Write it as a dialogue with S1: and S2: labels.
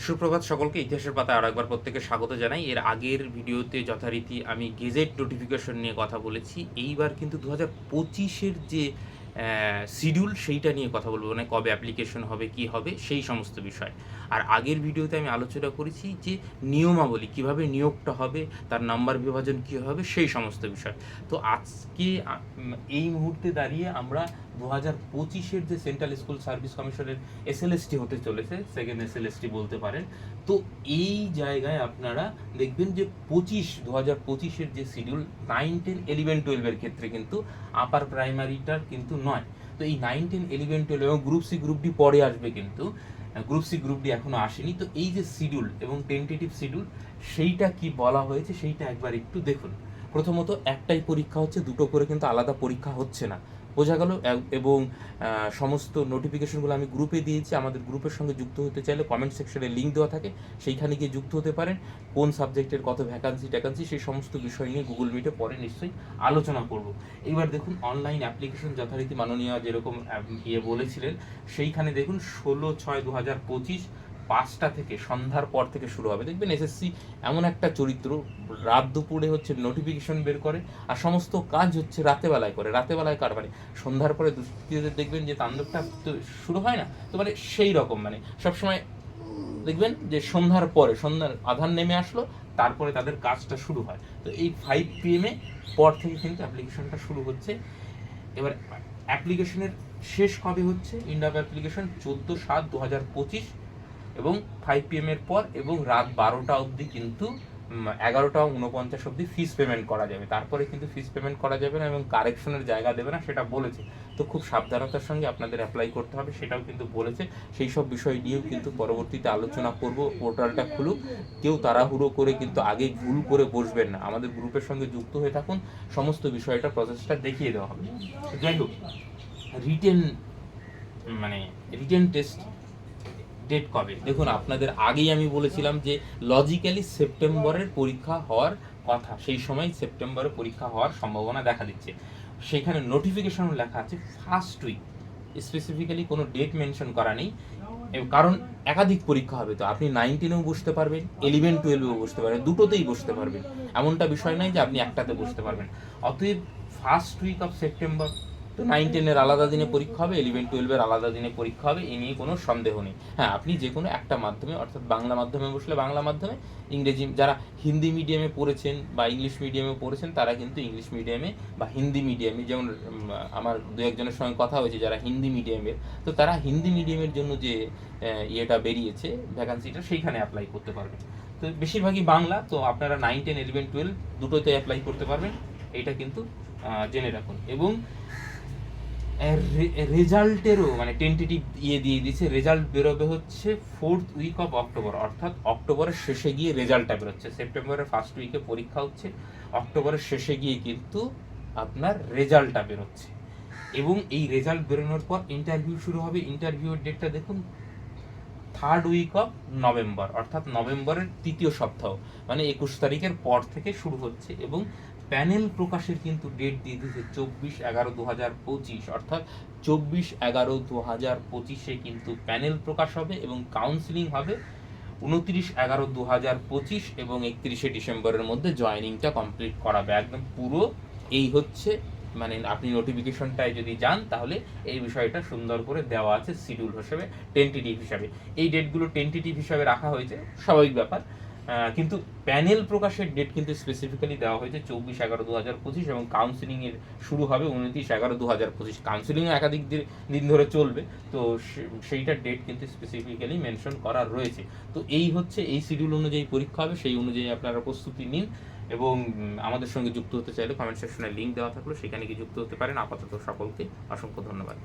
S1: সুপ্রভাত সকলকে। ইতিহাসের পাতায় আর একবার প্রত্যেকে স্বাগত জানাই। এর আগের ভিডিওতে যথারীতি আমি গেজেট নোটিফিকেশন নিয়ে কথা বলেছি। এইবার কিন্তু 2025-এর যে শিডিউল সেইটা নিয়ে কথা বলবো, মানে কবে অ্যাপ্লিকেশন হবে, কি হবে, সেই সমস্ত বিষয়। আর আগের ভিডিওতে আমি আলোচনা করেছি যে নিয়মাবলী, কিভাবে নিয়োগটা হবে, তার নাম্বার বিভাজন কী হবে, সেই সমস্ত বিষয়। তো আজকে এই মুহূর্তে দাঁড়িয়ে আমরা 2025-এর যে সেন্ট্রাল স্কুল সার্ভিস কমিশনের এসএলএসটি হতে চলেছে, সেকেন্ড এসএলএসটি বলতে পারেন। তো এই জায়গায় আপনারা দেখবেন যে 2025-এর যে শিডিউল 9, 10, 11, 12-এর ক্ষেত্রে কিন্তু আপার প্রাইমারিটার কিন্তু নয়। তো এই 9, 10, 11, 12 এবং গ্রুপ সি গ্রুপ ডি পরে আসবে, কিন্তু গ্রুপ সি গ্রুপ ডি এখনো আসেনি। তো এই যে শিডিউল এবং টেন্টেটিভ শিডিউল, সেইটা কি বলা হয়েছে সেইটা একবার একটু দেখুন। প্রথমত একটাই পরীক্ষা হচ্ছে, দুটো করে কিন্তু আলাদা পরীক্ষা হচ্ছে না, বোঝা গেল। এবং সমস্ত নোটিফিকেশনগুলো আমি গ্রুপে দিয়েছি। আমাদের গ্রুপের সঙ্গে যুক্ত হতে চাইলে কমেন্ট সেকশনে লিঙ্ক দেওয়া থাকে, সেইখানে গিয়ে যুক্ত হতে পারেন। কোন সাবজেক্টের কত ভ্যাকান্সি সেই সমস্ত বিষয় নিয়ে গুগল মিটে পরে নিশ্চয়ই আলোচনা করব। এইবার দেখুন অনলাইন অ্যাপ্লিকেশন যথারীতি মাননীয় যেরকম বলেছিলেন, সেইখানে দেখুন 16/6/2025 5টা থেকে, সন্ধ্যার পর থেকে শুরু হবে। দেখবেন এসএসসি এমন একটা চরিত্র, রাত দুপুরে হচ্ছে নোটিফিকেশন বের করে আর সমস্ত কাজ হচ্ছে রাতেবেলায় করে। রাতেবেলায় কার মানে সন্ধ্যার পরে দুষ্কৃতীদের দেখবেন যে তাণ্ডবটা তো শুরু হয় না, তো মানে সেই রকম মানে সবসময় দেখবেন যে সন্ধ্যার পরে, সন্ধ্যার আধার নেমে আসলো, তারপরে তাদের কাজটা শুরু হয়। তো এই 5 PM পর থেকে কিন্তু অ্যাপ্লিকেশনটা শুরু হচ্ছে। এবার অ্যাপ্লিকেশনের শেষ কবে হচ্ছে? ইন্ড অফ অ্যাপ্লিকেশন 14/7/2025 এবং 5 PM পর এবং রাত 12টা অবধি, কিন্তু 11টা 49 অবধি ফিস পেমেন্ট করা যাবে। তারপরে কিন্তু ফিস পেমেন্ট করা যাবে না এবং কারেকশনের জায়গা দেবে না, সেটা বলেছে। তো খুব সাবধানতার সঙ্গে আপনাদের অ্যাপ্লাই করতে হবে, সেটাও কিন্তু বলেছে। সেই সব বিষয় নিয়েও কিন্তু পরবর্তীতে আলোচনা করব। পোর্টালটা খুলুক, কেউ তাড়াহুড়ো করে কিন্তু আগে ভুল করে বসবেন না। আমাদের গ্রুপের সঙ্গে যুক্ত হয়ে থাকুন, সমস্ত বিষয়টা প্রসেসটা দেখিয়ে দেওয়া হবে। যাই হোক, রিটেন টেস্ট ডেট কবে? দেখুন আপনাদের আগেই আমি বলেছিলাম যে লজিক্যালি সেপ্টেম্বরের পরীক্ষা হওয়ার কথা, সেই সময় সেপ্টেম্বরে পরীক্ষা হওয়ার সম্ভাবনা দেখা দিচ্ছে। সেখানে নোটিফিকেশন লেখা আছে ফার্স্ট উইক, স্পেসিফিক্যালি কোনো ডেট মেনশন করা নেই। কারণ একাধিক পরীক্ষা হবে, তো আপনি 9, 10-এও বসতে পারবেন, 11, 12-এও বসতে পারবেন, দুটোতেই বসতে পারবেন। এমনটা বিষয় নয় যে আপনি একটাতে বসতে পারবেন। অতএব ফার্স্ট উইক অফ সেপ্টেম্বর। তো 9, 10-এর আলাদা দিনে পরীক্ষা হবে, 11, 12-এর আলাদা দিনে পরীক্ষা হবে, এ নিয়ে কোনো সন্দেহ নেই। হ্যাঁ, আপনি যে কোনো একটা মাধ্যমে, অর্থাৎ বাংলা মাধ্যমে বসলে বাংলা মাধ্যমে, ইংরেজি যারা হিন্দি মিডিয়ামে পড়েছেন বা ইংলিশ মিডিয়ামে পড়েছেন তারা কিন্তু ইংলিশ মিডিয়ামে বা হিন্দি মিডিয়ামে, যেমন আমার দু একজনের সঙ্গে কথা হয়েছে যারা হিন্দি মিডিয়ামের, তো তারা হিন্দি মিডিয়ামের জন্য যে ইয়েটা বেরিয়েছে ভ্যাকান্সিটা, সেইখানে অ্যাপ্লাই করতে পারবেন। তো বেশিরভাগই বাংলা, তো আপনারা 9, 10, 11, 12 দুটোতে অ্যাপ্লাই করতে পারবেন, এইটা কিন্তু জেনে রাখুন। এবং রেজাল্টেরও মানে টেন্টেটিভ দিয়ে দিয়েছে। রেজাল্ট বেরোবে হচ্ছে 4th উইক অফ অক্টোবর, অর্থাৎ অক্টোবরের শেষে গিয়ে রেজাল্টটা বেরোচ্ছে। সেপ্টেম্বরের ফার্স্ট উইকে পরীক্ষা হচ্ছে, অক্টোবরের শেষে গিয়ে কিন্তু আপনার রেজাল্টটা বেরোচ্ছে। এবং এই রেজাল্ট বেরোনোর পর ইন্টারভিউ শুরু হবে। ইন্টারভিউর ডেটটা দেখুন 3rd উইক অফ নভেম্বর, অর্থাৎ নভেম্বরের 3য় সপ্তাহ, মানে 21 তারিখের পর থেকে শুরু হচ্ছে। এবং প্যানেল প্রকাশের কিন্তু ডেট দিয়ে দিয়েছে 24/11/2025, অর্থাৎ 24/11/2025-এ কিন্তু প্যানেল প্রকাশ হবে এবং কাউন্সিলিং হবে 29/11/2025 এবং 31শে ডিসেম্বরের মধ্যে জয়েনিংটা কমপ্লিট করাবে একদম পুরো। এই হচ্ছে মানে আপনি নোটিফিকেশনটায় যদি যান তাহলে এই বিষয়টা সুন্দর করে দেওয়া আছে শিডিউল হিসেবে, টেন্টেটিভ হিসাবে। এই ডেটগুলো টেন্টেটিভ হিসাবে রাখা হয়েছে, স্বাভাবিক ব্যাপার। কিন্তু প্যানেল প্রকাশের ডেট কিন্তু স্পেসিফিক্যালি দেওয়া হয়েছে 24/11/2025 এবং কাউন্সিলিংয়ের শুরু হবে 29/11/2025। কাউন্সিলিংও একাধিক দিন ধরে চলবে, তো সেইটার ডেট কিন্তু স্পেসিফিক্যালি মেনশন করা রয়েছে। তো এই হচ্ছে এই শিডিউল অনুযায়ী পরীক্ষা হবে, সেই অনুযায়ী আপনারা প্রস্তুতি নিন। এবং আমাদের সঙ্গে যুক্ত হতে চাইলে কমেন্ট সেকশনে লিঙ্ক দেওয়া থাকলো, সেখানে গিয়ে যুক্ত হতে পারেন। আপাতত সকলকে অসংখ্য ধন্যবাদ।